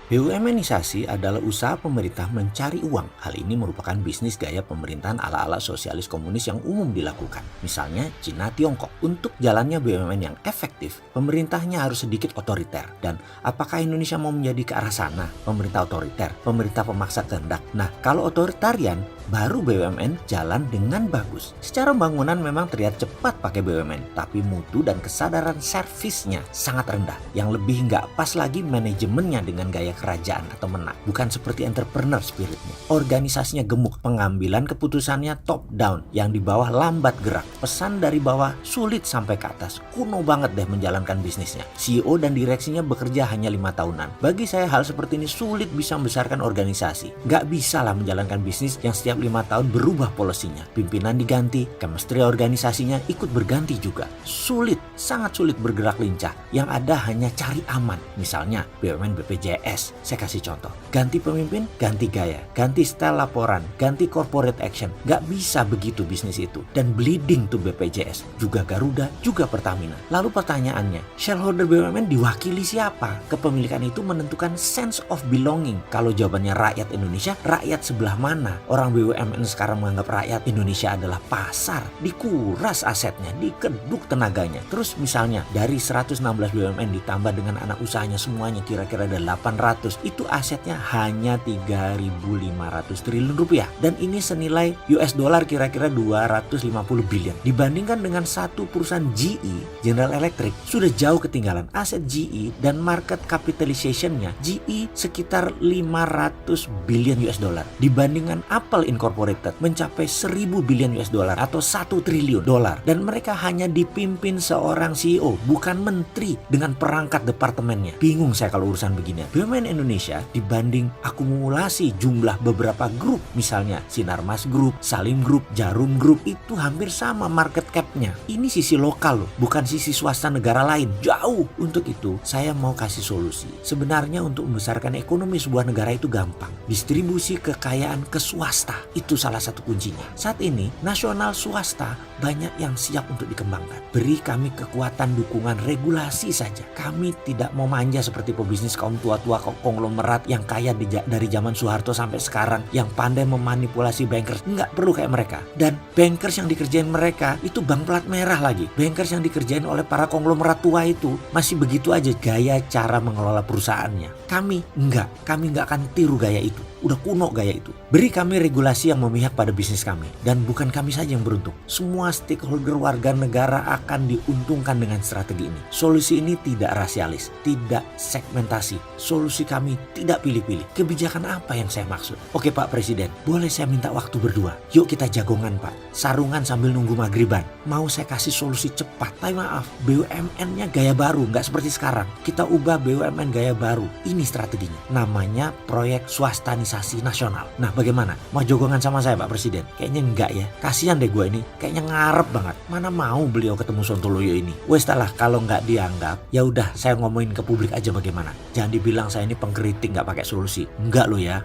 BUMNisasi adalah usaha pemerintah mencari uang. Hal ini merupakan bisnis gaya pemerintahan ala-ala sosialis komunis yang umum dilakukan. Misalnya Cina, Tiongkok. Untuk jalannya BUMN yang efektif, pemerintahnya harus sedikit otoriter. Dan apakah Indonesia mau menjadi ke arah sana? Pemerintah otoriter, pemerintah pemaksa kehendak. Nah, kalau otoritarian, baru BUMN jalan dengan bagus. Secara bangunan memang terlihat cepat pakai BUMN, tapi mutu dan kesadaran servisnya sangat rendah. Yang lebih nggak pas lagi manajemennya dengan gaya kerajaan atau menang. Bukan seperti entrepreneur spiritnya. Organisasinya gemuk, pengambilan keputusannya top down, yang di bawah lambat gerak. Pesan dari bawah sulit sampai ke atas. Kuno banget deh menjalankan bisnisnya. CEO dan direksinya bekerja hanya 5 tahunan. Bagi saya hal seperti ini sulit bisa membesarkan organisasi. Nggak bisa lah menjalankan bisnis yang setiap 5 tahun berubah polisinya. Pimpinan diganti, chemistry organisasinya ikut berganti juga. Sulit, sangat sulit bergerak lincah. Yang ada hanya cari aman. Misalnya BUMN BPJS. Saya kasih contoh. Ganti pemimpin, ganti gaya. Ganti style laporan, ganti corporate action. Gak bisa begitu bisnis itu. Dan bleeding to BPJS. Juga Garuda, juga Pertamina. Lalu pertanyaannya, shareholder BUMN diwakili siapa? Kepemilikan itu menentukan sense of belonging. Kalau jawabannya rakyat Indonesia, rakyat sebelah mana? Orang BUMN sekarang menganggap rakyat Indonesia adalah pasar. Dikuras asetnya, dikeduk tenaganya. Terus misalnya dari 116 BUMN ditambah dengan anak usahanya semuanya kira-kira ada 800. Itu asetnya hanya 3.500 triliun rupiah. Dan ini senilai US dollar kira-kira 250 billion. Dibandingkan dengan satu perusahaan GE, General Electric, sudah jauh ketinggalan. Aset GE dan market capitalization-nya GE sekitar 500 billion US dollar. Dibandingkan Apple Incorporated mencapai 1000 billion US dollar atau 1 triliun dolar. Dan mereka hanya dipimpin seorang CEO, bukan menteri dengan perangkat departemennya. Bingung saya kalau urusan begini. BUMN Indonesia dibanding akumulasi jumlah beberapa grup, misalnya Sinarmas Group, Salim Group, Jarum Group, itu hampir sama market cap-nya. Ini sisi lokal loh, bukan sisi swasta negara lain. Jauh. Untuk itu, saya mau kasih solusi. Sebenarnya untuk membesarkan ekonomi sebuah negara itu gampang. Distribusi kekayaan ke swasta, itu salah satu kuncinya. Saat ini, nasional swasta banyak yang siap untuk dikembangkan. Beri kami kekuatan dukungan regulasi saja. Kami tidak mau manja seperti pebisnis kaum tua-tua konglomerat yang kaya dari zaman Soeharto sampai sekarang, yang pandai memanipulasi bankers. Nggak perlu kayak mereka. Dan bankers yang dikerjain mereka itu bank plat merah lagi. Bankers yang dikerjain oleh para konglomerat tua itu masih begitu aja gaya cara mengelola perusahaannya. Kami nggak akan tiru gaya itu. Udah kuno gaya itu. Beri kami regulasi yang memihak pada bisnis kami. Dan bukan kami saja yang beruntung. Semua stakeholder warga negara akan diuntungkan dengan strategi ini. Solusi ini tidak rasialis, tidak segmentasi. Solusi kami tidak pilih-pilih. Kebijakan apa yang saya maksud? Oke Pak Presiden, boleh saya minta waktu berdua? Yuk kita jagongan Pak. Sarungan sambil nunggu maghriban. Mau saya kasih solusi cepat. Tapi maaf, BUMN-nya gaya baru, nggak seperti sekarang. Kita ubah BUMN gaya baru. Ini strateginya. Namanya proyek swastanisasi nasional. Nah bagaimana? Mau jogongan sama saya Pak Presiden? Kayaknya enggak ya. Kasihan deh gue ini. Kayaknya ngarep banget. Mana mau beliau ketemu Sontoloyo ini. Wes lah, kalau nggak dianggap, ya udah saya ngomongin ke publik aja bagaimana. Jangan dibilang saya ini pengkritik nggak pakai solusi. Enggak loh ya.